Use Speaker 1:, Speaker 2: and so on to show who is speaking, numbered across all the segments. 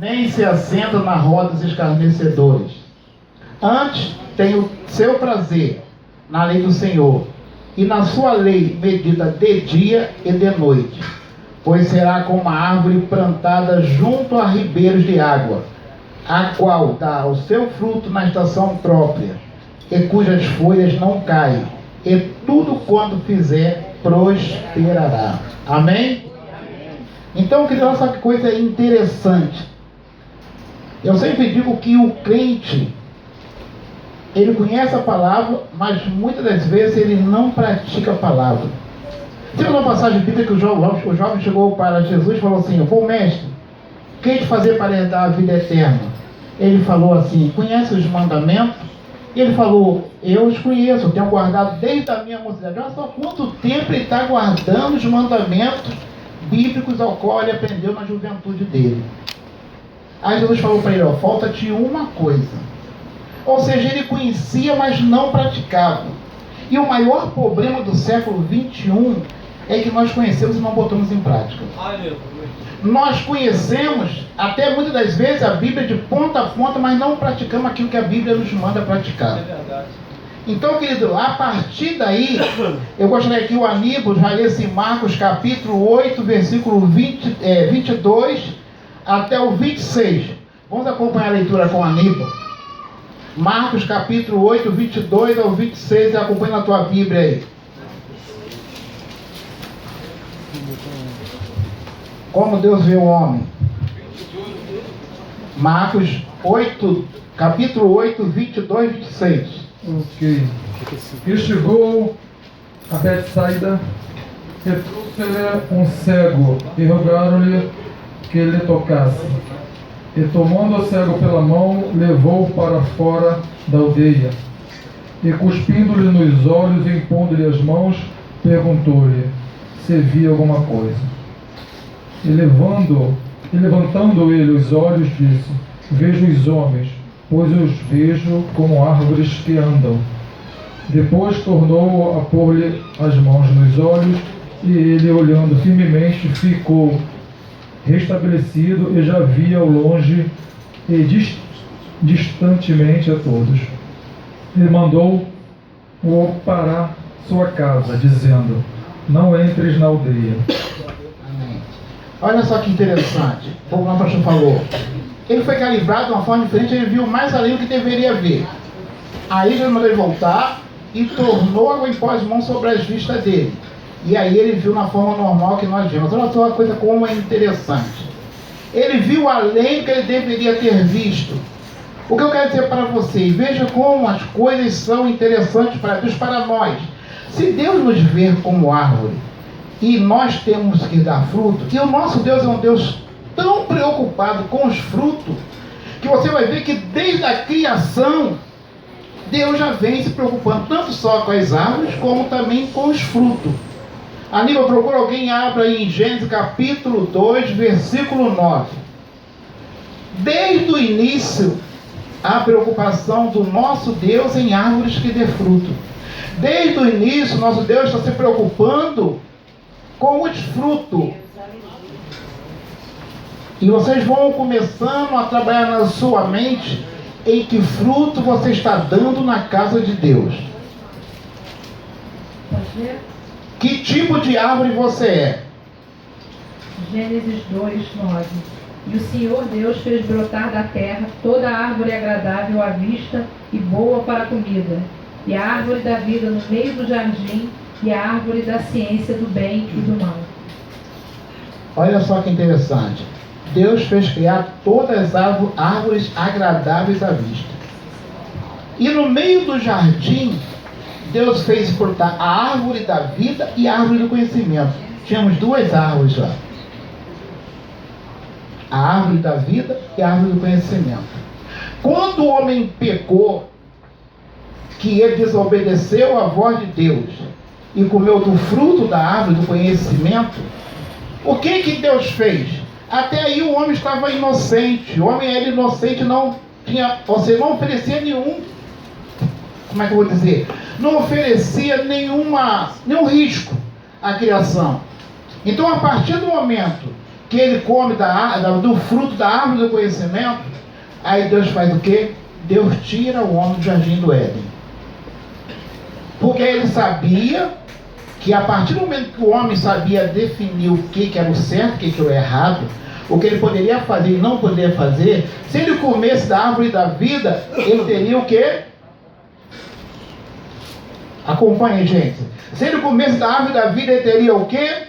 Speaker 1: nem se assenta na roda dos escarnecedores. Antes tem o seu prazer na lei do Senhor, e na sua lei medita de dia e de noite. Pois será como uma árvore plantada junto a ribeiros de água, a qual dá o seu fruto na estação própria, e cujas folhas não caem, e tudo quanto fizer prosperará. Amém? Então, querido, olha só que coisa interessante. Eu sempre digo que o crente, ele conhece a palavra, mas muitas das vezes ele não pratica a palavra. Tem uma passagem bíblica que o jovem chegou para Jesus e falou assim: "Pô, mestre, o que de fazer para herdar a vida eterna?" Ele falou assim: "Conhece os mandamentos?" E ele falou: "Eu os conheço, eu tenho guardado desde a minha mocidade." Olha só quanto tempo ele está guardando os mandamentos bíblicos ao qual ele aprendeu na juventude dele. Aí Jesus falou para ele: "Ó, falta-te uma coisa." Ou seja, ele conhecia, mas não praticava. E o maior problema do século 21 é que nós conhecemos e não botamos em prática. Nós conhecemos, até muitas das vezes, a Bíblia de ponta a ponta, mas não praticamos aquilo que a Bíblia nos manda praticar. Então, querido, a partir daí, eu gostaria que o Aníbal já lesse Marcos capítulo 8, versículo 22 até o 26. Vamos acompanhar a leitura com o Aníbal. Marcos capítulo 8, 22 ao 26, acompanha na tua Bíblia aí. Como Deus vê o homem. Marcos 8, capítulo 8, 22 e 26.
Speaker 2: Ok. E chegou a Betsaida, e trouxe-lhe um cego, e rogaram-lhe que lhe tocasse. E tomando o cego pela mão, levou-o para fora da aldeia. E cuspindo-lhe nos olhos e impondo-lhe as mãos, perguntou-lhe se via alguma coisa. E levantando ele os olhos, disse: "Vejo os homens, pois os vejo como árvores que andam." Depois tornou a pôr-lhe as mãos nos olhos, e ele, olhando firmemente, ficou restabelecido e já via ao longe e distantemente a todos. Ele mandou-o para sua casa, dizendo: "Não entres na aldeia."
Speaker 1: Amém. Olha só que interessante, como o pastor falou. Ele foi calibrado de uma forma diferente, ele viu mais além do que deveria ver. Aí ele mandou ele voltar e tornou a impor as mãos sobre as vistas dele. E aí ele viu na forma normal que nós vimos. Olha só uma coisa como é interessante. Ele viu além do que ele deveria ter visto. O que eu quero dizer para vocês, veja como as coisas são interessantes para Deus, para nós. Se Deus nos ver como árvore, e nós temos que dar fruto, e o nosso Deus é um Deus tão preocupado com os frutos, que você vai ver que desde a criação, Deus já vem se preocupando, tanto só com as árvores, como também com os frutos. Aníbal, procura alguém, abra aí em Gênesis capítulo 2, versículo 9. Desde o início, a preocupação do nosso Deus em árvores que dê fruto. Desde o início, nosso Deus está se preocupando com os frutos. E vocês vão começando a trabalhar na sua mente em que fruto você está dando na casa de Deus. Que tipo de árvore você é?
Speaker 3: Gênesis 2, 9. E o Senhor Deus fez brotar da terra toda árvore agradável à vista e boa para a comida, e a árvore da vida no meio do jardim, e a árvore da ciência do bem e do mal.
Speaker 1: Olha só que interessante. Deus fez criar todas as árvores agradáveis à vista. E no meio do jardim, Deus fez brotar a árvore da vida e a árvore do conhecimento. Tínhamos duas árvores lá. A árvore da vida e a árvore do conhecimento. Quando o homem pecou, que ele desobedeceu à voz de Deus e comeu do fruto da árvore do conhecimento, o que Deus fez? Até aí o homem estava inocente. O homem era inocente, não tinha, ou seja, não oferecia nenhum, como é que eu vou dizer? Não oferecia nenhum risco à criação. Então, a partir do momento que ele come do fruto da árvore do conhecimento, aí Deus faz o quê? Deus tira o homem do jardim do Éden. Porque ele sabia que a partir do momento que o homem sabia definir o que era o certo, o que era o errado, o que ele poderia fazer e não poderia fazer, se ele comesse da árvore da vida, ele teria o quê? Acompanhe, gente. Se ele comesse da árvore da vida, ele teria o quê?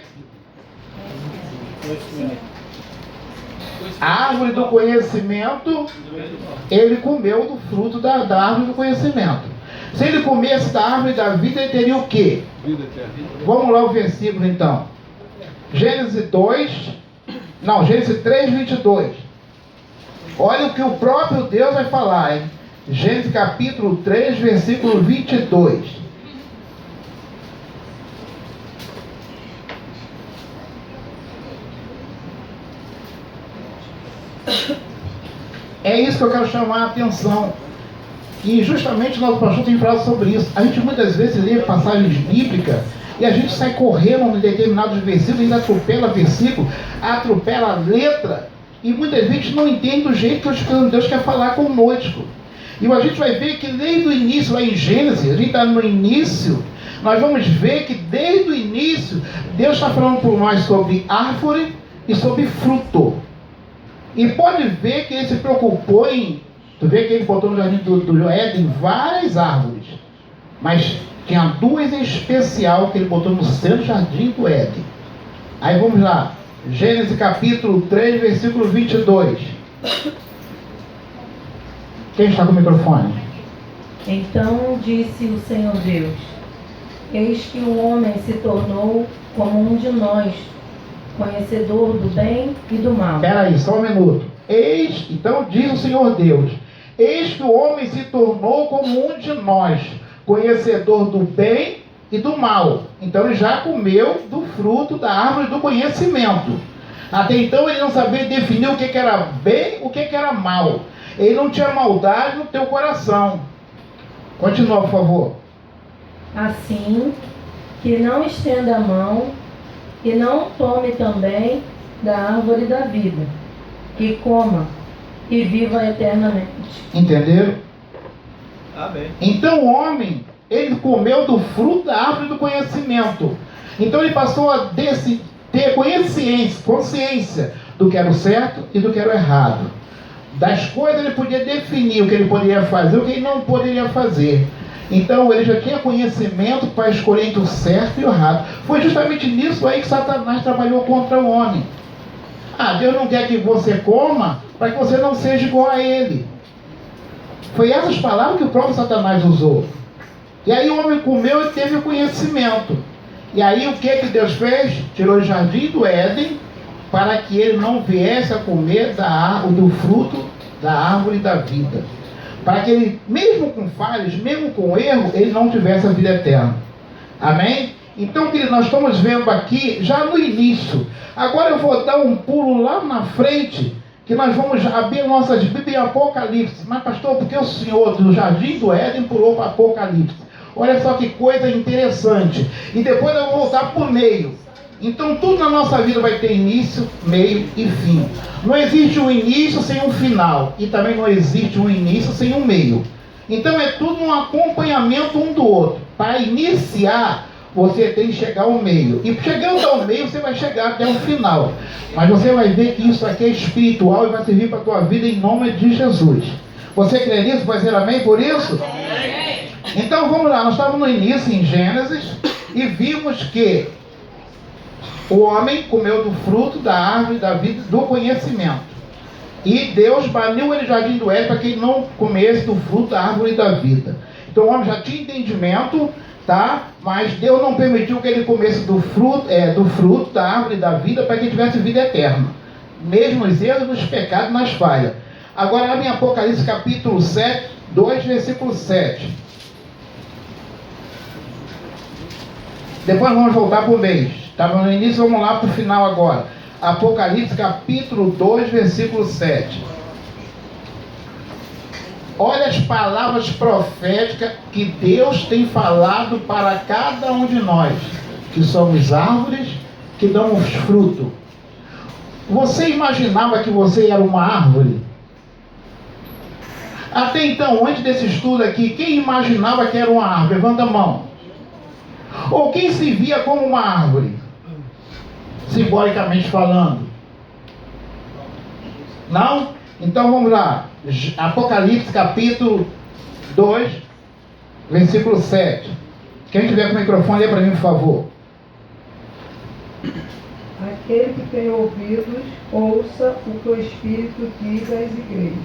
Speaker 1: A árvore do conhecimento, ele comeu do fruto da árvore do conhecimento. Se ele comesse da árvore da vida, ele teria o quê? Vamos lá o versículo então. Gênesis 3, 22. Olha o que o próprio Deus vai falar, hein? Gênesis capítulo 3, versículo 22. É isso que eu quero chamar a atenção. E justamente o nosso pastor tem falado sobre isso. A gente muitas vezes lê passagens bíblicas e a gente sai correndo em determinados versículos, ainda atropela versículo, atropela a letra, e muitas vezes não entende do jeito que o Espírito de Deus quer falar conosco. E a gente vai ver que desde o início, lá em Gênesis, a gente está no início, nós vamos ver que desde o início, Deus está falando por nós sobre árvore e sobre fruto. E pode ver que ele se preocupou em... Tu vê que ele botou no jardim do Éden várias árvores. Mas tinha duas em especial que ele botou no centro do jardim do Éden. Aí vamos lá. Gênesis capítulo 3, versículo 22. Quem está com o microfone?
Speaker 3: Então disse o Senhor Deus: eis que o homem se tornou como um de nós, conhecedor do bem e do mal.
Speaker 1: Espera aí, só um minuto. Então diz o Senhor Deus: eis que o homem se tornou como um de nós, conhecedor do bem e do mal. Então ele já comeu do fruto da árvore do conhecimento. Até então ele não sabia definir o que era bem, o que era mal. Ele não tinha maldade no teu coração. Continua, por favor.
Speaker 3: Assim que não estenda a mão e não tome também da árvore da vida, e coma e viva eternamente.
Speaker 1: Entenderam?
Speaker 4: Amém.
Speaker 1: Então o homem, ele comeu do fruto da árvore do conhecimento. Então ele passou a ter consciência do que era o certo e do que era o errado. Das coisas ele podia definir o que ele poderia fazer e o que ele não poderia fazer. Então ele já tinha conhecimento para escolher entre o certo e o errado. Foi justamente nisso aí que Satanás trabalhou contra o homem. Deus não quer que você coma para que você não seja igual a ele. Foi essas palavras que o próprio Satanás usou. E aí o homem comeu e teve o conhecimento. E aí o que Deus fez? Tirou o jardim do Éden para que ele não viesse a comer do fruto da árvore da vida. Para que ele, mesmo com falhas, mesmo com erro, ele não tivesse a vida eterna. Amém? Então, querido, nós estamos vendo aqui, já no início. Agora eu vou dar um pulo lá na frente, que nós vamos abrir nossas Bíblias em Apocalipse. Mas, pastor, por que o senhor do jardim do Éden pulou para Apocalipse? Olha só que coisa interessante. E depois eu vou voltar para o meio. Então tudo na nossa vida vai ter início, meio e fim. Não existe um início sem um final. E também não existe um início sem um meio. Então é tudo um acompanhamento um do outro. Para iniciar, você tem que chegar ao meio. E chegando ao meio, você vai chegar até o final. Mas você vai ver que isso aqui é espiritual e vai servir para a tua vida em nome de Jesus. Você crê nisso? Vai dizer amém por isso? Então vamos lá, nós estávamos no início em Gênesis e vimos que o homem comeu do fruto da árvore da vida do conhecimento. E Deus baniu ele do jardim do Éden para que ele não comesse do fruto da árvore da vida. Então o homem já tinha entendimento, tá? Mas Deus não permitiu que ele comesse do fruto da árvore da vida para que ele tivesse vida eterna. Mesmo nos erros, nos pecados, nas falhas. Agora abre em Apocalipse capítulo 7, 2, versículo 7. Depois vamos voltar para o mês. Estava no início, vamos lá para o final agora. Apocalipse capítulo 2, versículo 7. Olha as palavras proféticas que Deus tem falado para cada um de nós, que somos árvores que damos fruto. Você imaginava que você era uma árvore? Até então, antes desse estudo aqui, quem imaginava que era uma árvore? Levanta a mão. Ou quem se via como uma árvore? Simbolicamente falando. Não? Então vamos lá. Apocalipse capítulo 2, versículo 7. Quem tiver com o microfone, lê para mim, por favor.
Speaker 5: Aquele que tem ouvidos, ouça o que o Espírito diz às igrejas.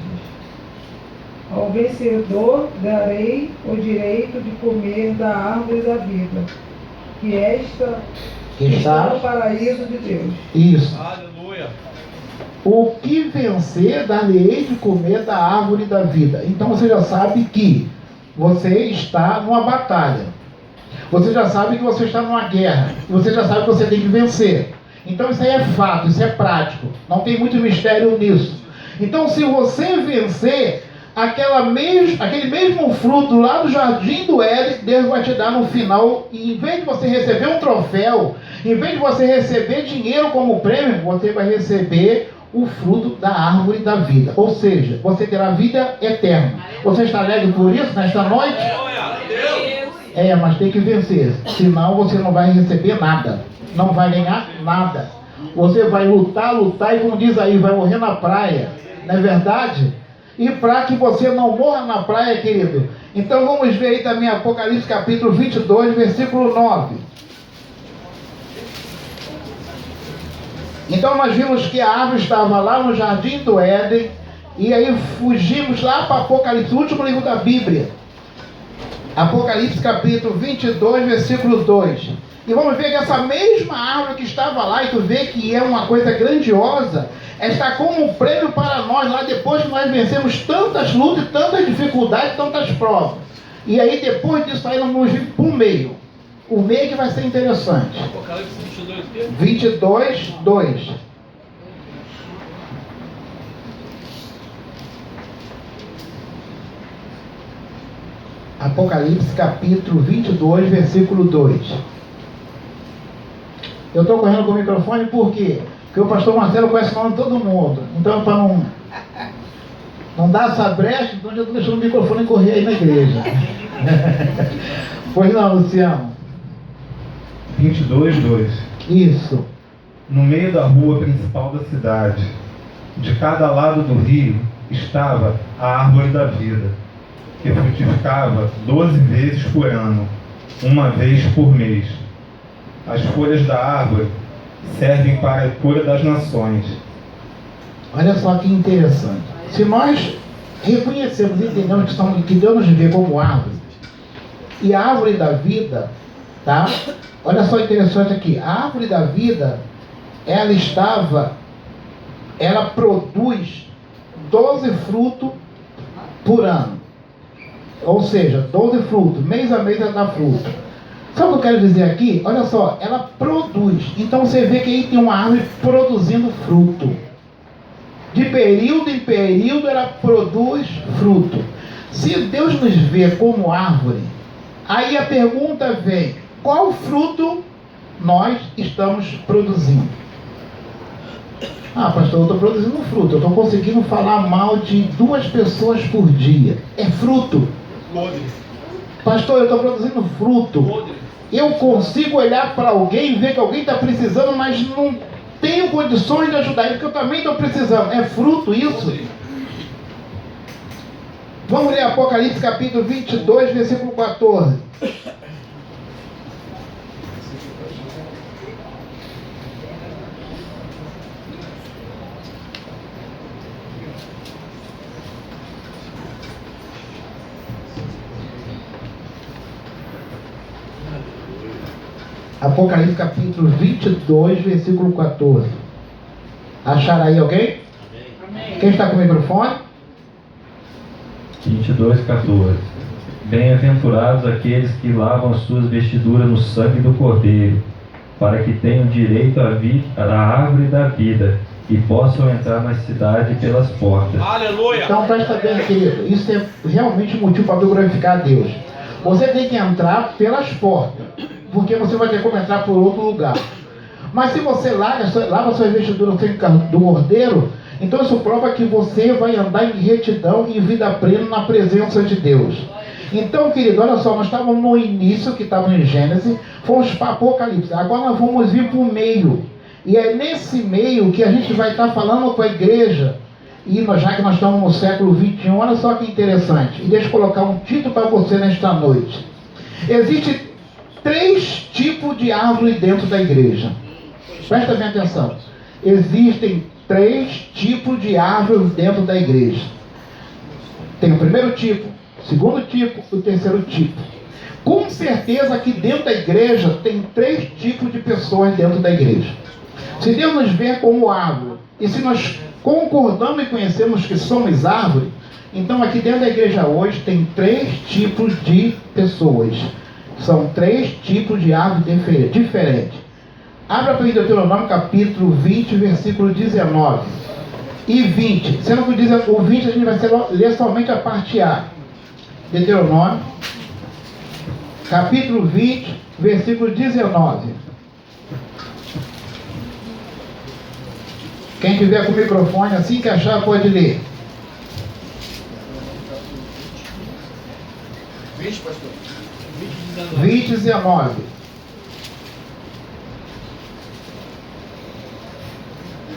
Speaker 5: Ao vencedor darei o direito de comer da árvore da vida, que está no paraíso de Deus.
Speaker 1: Isso.
Speaker 4: Aleluia.
Speaker 1: O que vencer, dar-lhe-ei de comer da árvore da vida. Então você já sabe que você está numa batalha. Você já sabe que você está numa guerra. Você já sabe que você tem que vencer. Então isso aí é fato, isso é prático. Não tem muito mistério nisso. Então se você vencer, aquele mesmo fruto lá do jardim do Éden, Deus vai te dar no final. E em vez de você receber um troféu, em vez de você receber dinheiro como prêmio, você vai receber o fruto da árvore da vida. Ou seja, você terá vida eterna. Você está alegre por isso nesta noite? Mas tem que vencer. Senão você não vai receber nada. Não vai ganhar nada. Você vai lutar e como diz aí, vai morrer na praia. Não é verdade? E para que você não morra na praia, querido. Então vamos ver aí também Apocalipse capítulo 22, versículo 9. Então nós vimos que a árvore estava lá no jardim do Éden. E aí fugimos lá para Apocalipse, o último livro da Bíblia. Apocalipse capítulo 22, versículo 2. E vamos ver que essa mesma árvore que estava lá, e tu vê que é uma coisa grandiosa, está como um prêmio para nós lá depois que nós vencemos tantas lutas, tantas dificuldades, tantas provas. E aí depois disso aí nós vamos vir para o meio. O meio que vai ser interessante.
Speaker 4: Apocalipse 22, quê?
Speaker 1: 22, 2. Apocalipse capítulo 22, versículo 2. Eu estou correndo com o microfone por quê? Porque o pastor Marcelo conhece o nome de todo mundo. Então, para não dar essa brecha, então já estou deixando o microfone correr aí na igreja. Pois não, Luciano?
Speaker 6: 22, 2.
Speaker 1: Isso.
Speaker 6: No meio da rua principal da cidade, de cada lado do rio, estava a árvore da vida, que frutificava 12 vezes por ano, uma vez por mês. As folhas da árvore servem para a cura das nações.
Speaker 1: Olha só que interessante. Se nós reconhecemos e entendemos que Deus nos vê como árvore, e a árvore da vida, tá? Olha só interessante aqui. A árvore da vida, ela produz 12 frutos por ano. Ou seja, 12 frutos. Mês a mês ela dá fruto. Sabe o que eu quero dizer aqui? Olha só, ela produz. Então você vê que aí tem uma árvore produzindo fruto. De período em período ela produz fruto. Se Deus nos vê como árvore, aí a pergunta vem: qual fruto nós estamos produzindo? Ah, pastor, eu estou produzindo fruto. Eu estou conseguindo falar mal de 2 pessoas por dia. É fruto.
Speaker 4: Podre.
Speaker 1: Pastor, eu estou produzindo fruto.
Speaker 4: Podre.
Speaker 1: Eu consigo olhar para alguém e ver que alguém está precisando, mas não tenho condições de ajudar ele, porque eu também estou precisando. É fruto isso?
Speaker 4: Podre.
Speaker 1: Vamos ler Apocalipse capítulo 22, versículo 14. Apocalipse capítulo 22, versículo 14. Acharam aí alguém?
Speaker 3: Amém.
Speaker 1: Quem está com o microfone?
Speaker 7: 22, 14. Bem-aventurados aqueles que lavam as suas vestiduras no sangue do Cordeiro, para que tenham direito à árvore da vida e possam entrar na cidade pelas portas.
Speaker 4: Aleluia.
Speaker 1: Então presta bem, querido. Isso é realmente um motivo para glorificar a Deus. Você tem que entrar pelas portas, porque você vai ter como entrar por outro lugar. Mas se você lava suas vestiduras do cordeiro, então isso prova que você vai andar em retidão e vida plena na presença de Deus. Então, querido, olha só, nós estávamos no início, que estava em Gênesis, fomos para Apocalipse. Agora nós vamos vir para o meio. E é nesse meio que a gente vai estar falando com a igreja. E já que nós estamos no século 21, olha só que interessante. E deixa eu colocar um título para você nesta noite. Existem 3 tipos de árvore dentro da igreja. Presta bem atenção. Existem 3 tipos de árvores dentro da igreja. Tem o primeiro tipo, o segundo tipo e o terceiro tipo. Com certeza que dentro da igreja tem 3 tipos de pessoas dentro da igreja. Se Deus nos vê como árvore, e se nós concordamos e conhecemos que somos árvore, então aqui dentro da igreja hoje tem 3 tipos de pessoas. São 3 tipos de árvore diferentes. Abra para o Deuteronômio capítulo 20, versículo 19 e 20. Sendo que o 20 a gente vai ler somente a parte A. Deuteronômio capítulo 20, versículo 19. Quem tiver com o microfone, assim que achar, pode ler.
Speaker 4: 20, pastor.
Speaker 1: 20, 19.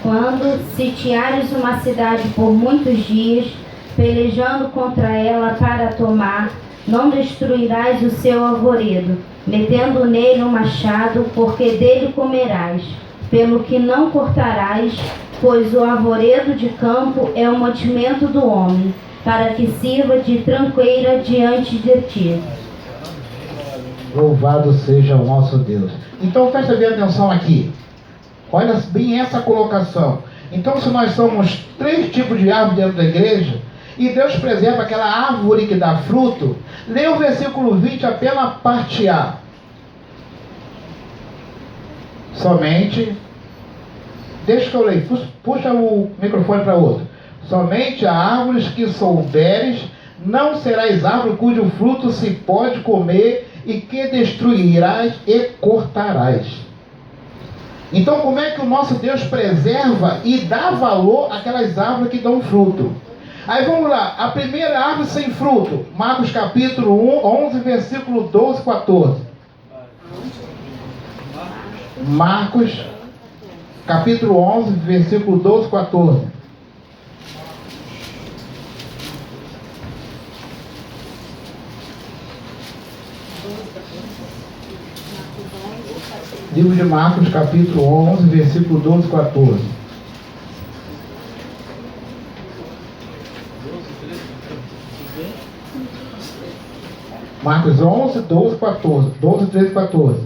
Speaker 8: Quando sitiares uma cidade por muitos dias, pelejando contra ela para tomar, não destruirás o seu arvoredo, metendo nele um machado, porque dele comerás, pelo que não cortarás, pois o arvoredo de campo é o mantimento do homem, para que sirva de tranqueira diante de ti.
Speaker 1: Louvado seja o nosso Deus. Então presta bem atenção aqui. Olha bem essa colocação. Então, se nós somos 3 tipos de árvore dentro da igreja, e Deus preserva aquela árvore que dá fruto, lê o versículo 20 apenas a parte A. Somente, deixa que eu leio, puxa o microfone para outro. Somente a árvores que souberes, não serás árvore cujo fruto se pode comer, e que destruirás e cortarás. Então, como é que o nosso Deus preserva e dá valor àquelas árvores que dão fruto? Aí vamos lá, a primeira árvore sem fruto, Marcos capítulo 11, versículo 12 e 14. Marcos capítulo 11, versículo 12 e 14. Livro de Marcos, capítulo 11, versículo 12 e 14. Marcos 11, 12 e 14. 12, 13 e 14.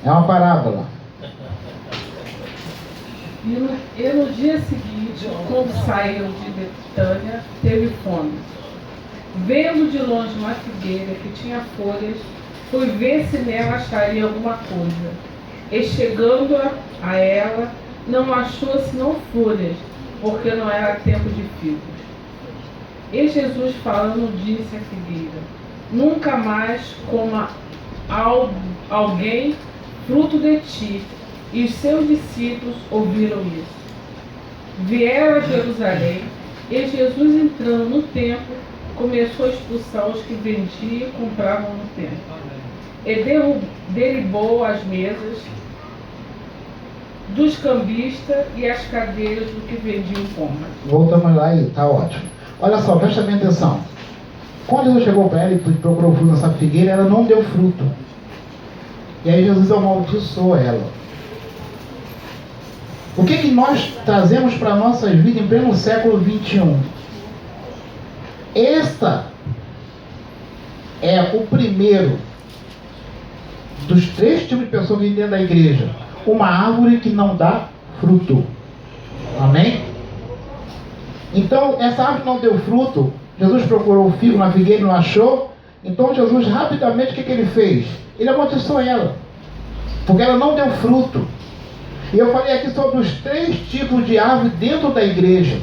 Speaker 1: É uma parábola.
Speaker 9: E no dia seguinte, quando saíram de Betânia, teve fome. Vendo de longe uma figueira que tinha folhas, fui ver se nela acharia alguma coisa. E chegando a ela, não achou senão folhas, porque não era tempo de figos. E Jesus, falando, disse à figueira: nunca mais coma alguém fruto de ti. E os seus discípulos ouviram isso. Vieram a Jerusalém, e Jesus, entrando no templo, começou a expulsar os que vendiam e compravam no templo. E derribou as mesas dos cambistas e as cadeiras do que vendiam pombas.
Speaker 1: Voltamos lá e está ótimo. Olha só, presta bem atenção. Quando Jesus chegou para ela e procurou fruto nessa figueira, ela não deu fruto. E aí Jesus amaldiçoou ela. O que nós trazemos para a nossa vida em pleno século 21? Esta é o primeiro dos 3 tipos de pessoas que vêm dentro da igreja. Uma árvore que não dá fruto. Amém? Então, essa árvore não deu fruto. Jesus procurou o figo na figueira e não achou. Então, Jesus rapidamente, o que ele fez? Ele amaldiçoou ela. Porque ela não deu fruto. E eu falei aqui sobre os 3 tipos de árvore dentro da igreja.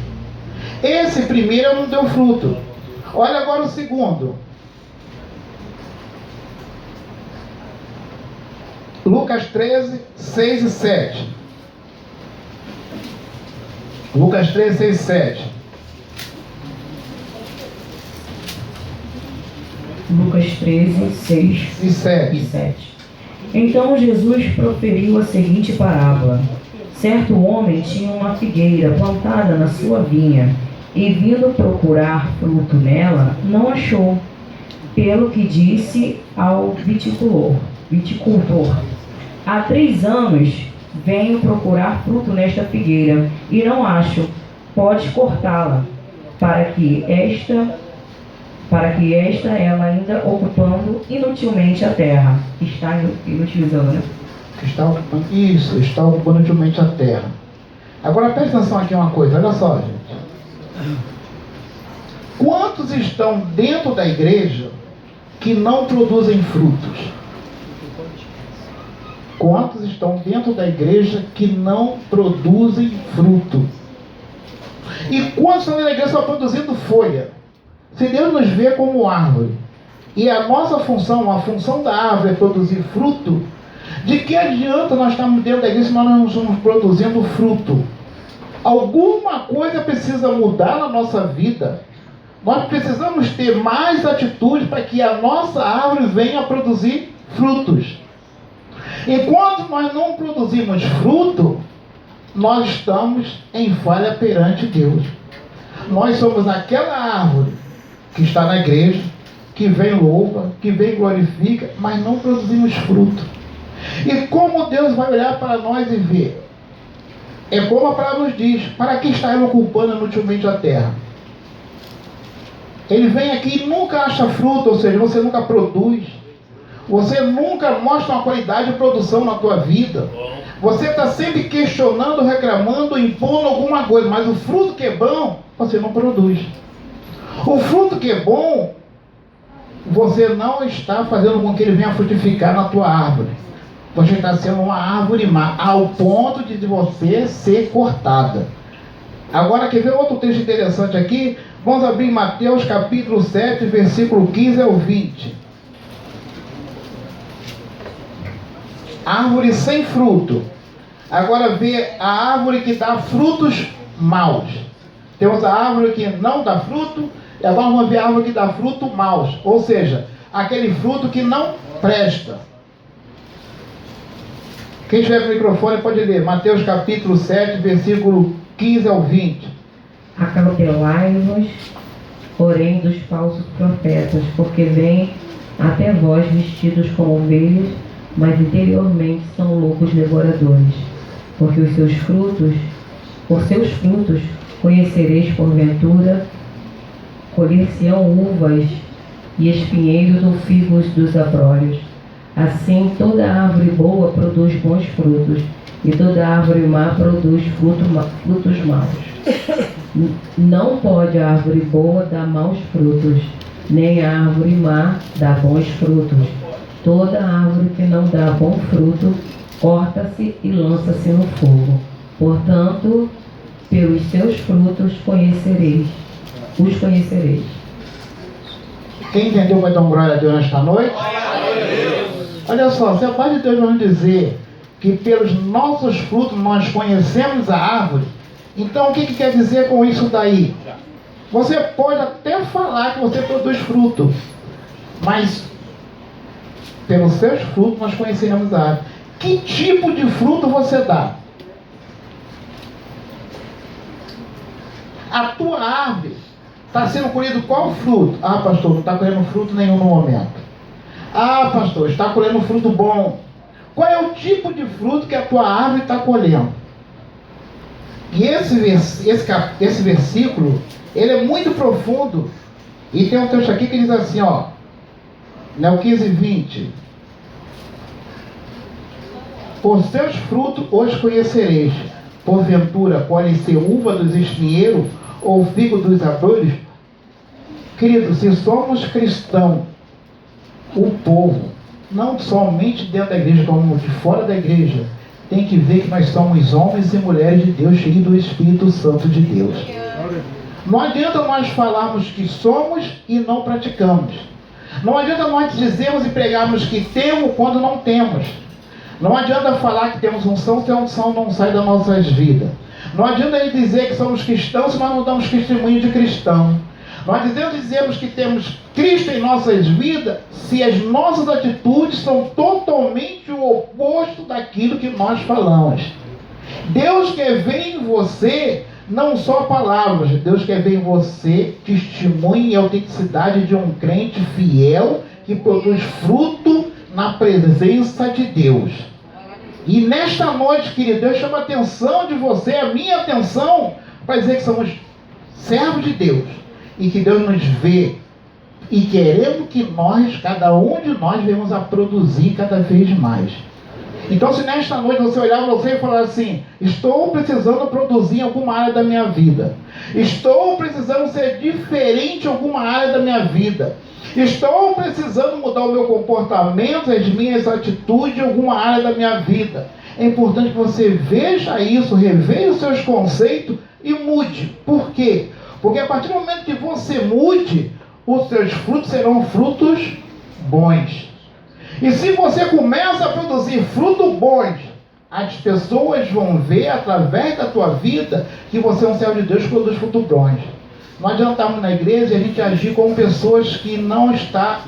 Speaker 1: Esse primeiro não deu fruto. Olha agora o segundo. Lucas 13, 6 e 7. Lucas 13, 6 e 7.
Speaker 10: Lucas 13, 6
Speaker 1: E 7.
Speaker 10: e 7. Então Jesus proferiu a seguinte parábola. Certo homem tinha uma figueira plantada na sua vinha, e vindo procurar fruto nela, não achou. Pelo que disse ao viticultor: há 3 anos venho procurar fruto nesta figueira, e não acho. Pode cortá-la, para que esta ela ainda ocupando inutilmente a terra. Está inutilizando, né?
Speaker 1: Está ocupando inutilmente a terra. Agora presta atenção aqui uma coisa, olha só, gente. Quantos estão dentro da igreja que não produzem frutos? Quantos estão dentro da igreja que não produzem fruto? E quantos estão dentro da igreja só produzindo folha? Se Deus nos vê como árvore, e a nossa função, a função da árvore é produzir fruto, de que adianta nós estarmos dentro da igreja se nós não estamos produzindo fruto? Alguma coisa precisa mudar na nossa vida. Nós precisamos ter mais atitude para que a nossa árvore venha a produzir frutos. Enquanto nós não produzimos fruto, nós estamos em falha perante Deus. Nós somos aquela árvore que está na igreja, que vem louva, que vem glorifica, mas não produzimos fruto. E como Deus vai olhar para nós e ver? É como a palavra nos diz: para que está ele ocupando inutilmente a terra? Ele vem aqui e nunca acha fruto, ou seja, você nunca produz. Você nunca mostra uma qualidade de produção na tua vida. Você está sempre questionando, reclamando, impondo alguma coisa, mas o fruto que é bom, você não produz. O fruto que é bom, você não está fazendo com que ele venha frutificar na tua árvore. Você está sendo uma árvore má, ao ponto de você ser cortada. Agora, quer ver outro texto interessante aqui? Vamos abrir Mateus capítulo 7, versículo 15 ao 20. Árvore sem fruto. Agora vê a árvore que dá frutos maus. Temos a árvore que não dá fruto, e agora vamos ver a árvore que dá fruto maus. Ou seja, aquele fruto que não presta. Quem tiver com o microfone pode ler. Mateus capítulo 7, versículo 15 ao 20.
Speaker 10: Acautelai-vos, porém, dos falsos profetas, porque vêm até vós vestidos como ovelhas, mas interiormente são lobos devoradores. Porque por seus frutos conhecereis porventura, colher-se-ão uvas e espinheiros ou figos dos abrolhos. Assim toda árvore boa produz bons frutos, e toda árvore má produz frutos maus. Não pode a árvore boa dar maus frutos, nem a árvore má dar bons frutos. Toda árvore que não dá bom fruto, corta-se e lança-se no fogo. Portanto, pelos seus frutos os conhecereis.
Speaker 1: Quem entendeu vai dar um glória a Deus nesta noite? Olha só, se a palavra de Deus vai dizer que pelos nossos frutos nós conhecemos a árvore, então o que quer dizer com isso daí? Você pode até falar que você produz fruto, mas pelos seus frutos nós conheceremos a árvore. Que tipo de fruto você dá? A tua árvore está sendo colhido qual fruto? Ah, pastor, não está colhendo fruto nenhum no momento. Ah, pastor, está colhendo fruto bom. Qual é o tipo de fruto que a tua árvore está colhendo? E esse versículo, ele é muito profundo. E tem um texto aqui que diz assim, ó, no 15 e 20. Por seus frutos os conhecereis. Porventura podem ser uva dos espinheiros ou figo dos abrolhos? Querido, se somos cristãos, o povo, não somente dentro da igreja, como de fora da igreja, tem que ver que nós somos homens e mulheres de Deus, cheios do Espírito Santo de Deus. Não adianta nós falarmos que somos e não praticamos. Não adianta nós dizermos e pregarmos que temos quando não temos. Não adianta falar que temos unção se a unção não sai das nossas vidas. Não adianta ele dizer que somos cristãos se nós não damos testemunho de cristão. Nós dizemos que temos Cristo em nossas vidas se as nossas atitudes são totalmente o oposto daquilo que nós falamos. Deus quer ver em você não só palavras, Deus quer ver em você testemunho e autenticidade de um crente fiel que produz fruto na presença de Deus. E nesta noite, querido, Deus chama a atenção de você, a minha atenção, para dizer que somos servos de Deus e que Deus nos vê e querendo que nós, cada um de nós, venhamos a produzir cada vez mais. Então, se nesta noite você olhar para você e falar assim: estou precisando produzir em alguma área da minha vida, estou precisando ser diferente em alguma área da minha vida, estou precisando mudar o meu comportamento, as minhas atitudes em alguma área da minha vida, é importante que você veja isso, reveja os seus conceitos e mude. Por quê? Porque a partir do momento que você mude, os seus frutos serão frutos bons. E se você começa a produzir frutos bons, as pessoas vão ver através da tua vida que você é um servo de Deus que produz frutos bons. Não adiantamos na igreja a gente agir como pessoas que não estão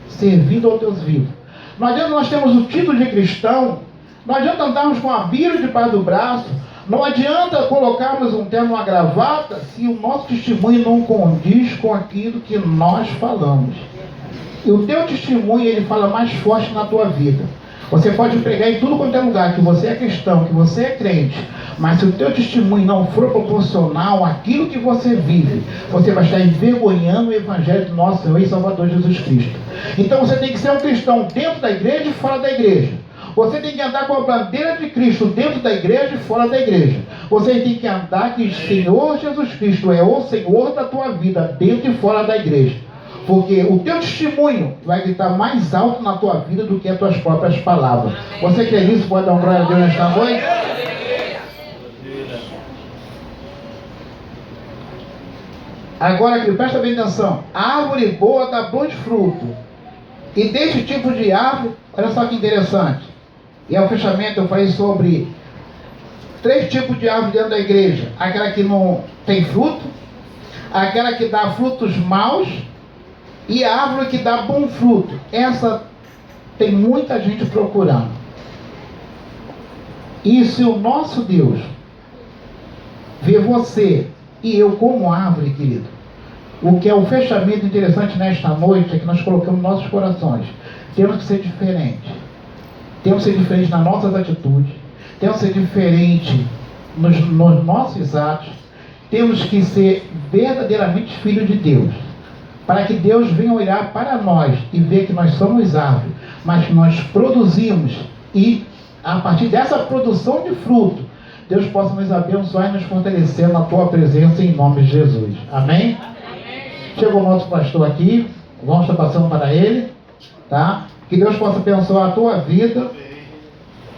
Speaker 1: servindo ao Deus vivo. Não adianta nós termos o título de cristão, não adianta andarmos com a Bíblia debaixo do braço, não adianta colocarmos um terno, uma gravata, se o nosso testemunho não condiz com aquilo que nós falamos. E o teu testemunho, ele fala mais forte na tua vida. Você pode pregar em tudo quanto é lugar que você é cristão, que você é crente, mas se o teu testemunho não for proporcional àquilo que você vive, você vai estar envergonhando o Evangelho do nosso Senhor e Salvador Jesus Cristo. Então você tem que ser um cristão dentro da igreja e fora da igreja. Você tem que andar com a bandeira de Cristo dentro da igreja e fora da igreja. Você tem que andar que o Senhor Jesus Cristo é o Senhor da tua vida, dentro e fora da igreja. Porque o teu testemunho vai gritar mais alto na tua vida do que as tuas próprias palavras. Você crê nisso? Pode dar um glória a Deus nesta noite? Agora, aqui, presta bem atenção. A árvore boa dá bons frutos. E deste tipo de árvore, olha só que interessante. E ao fechamento eu falei sobre 3 tipos de árvore dentro da igreja. Aquela que não tem fruto, aquela que dá frutos maus, e a árvore que dá bom fruto. Essa tem muita gente procurando. E se o nosso Deus vê você e eu como árvore, querido, o que é o fechamento interessante nesta noite é que nós colocamos nossos corações. Temos que ser diferentes. Temos que ser diferentes nas nossas atitudes. Temos que ser diferentes nos nossos atos. Temos que ser verdadeiramente filhos de Deus. Para que Deus venha olhar para nós e ver que nós somos árvores, mas que nós produzimos, e a partir dessa produção de fruto, Deus possa nos abençoar e nos fortalecer na tua presença em nome de Jesus. Amém? Chegou o nosso pastor aqui, vamos estar passando para ele, tá? Que Deus possa abençoar a tua vida.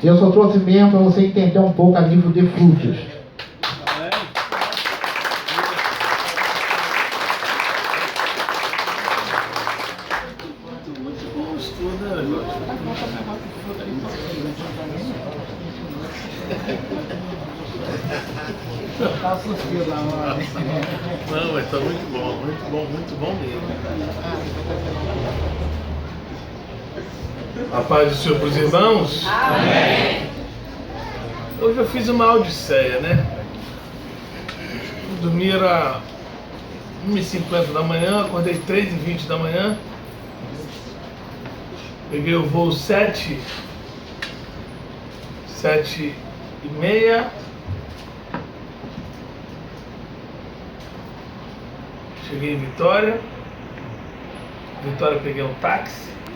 Speaker 1: Eu só trouxe mesmo para você entender um pouco a nível de frutos.
Speaker 4: Não, mas está muito bom mesmo. A paz do Senhor para os irmãos. Amém. Hoje eu fiz uma odisseia, né? Eu dormi era 1h50 da manhã, acordei 3h20 da manhã. Peguei o voo 7h30. Cheguei em Vitória. Peguei um táxi.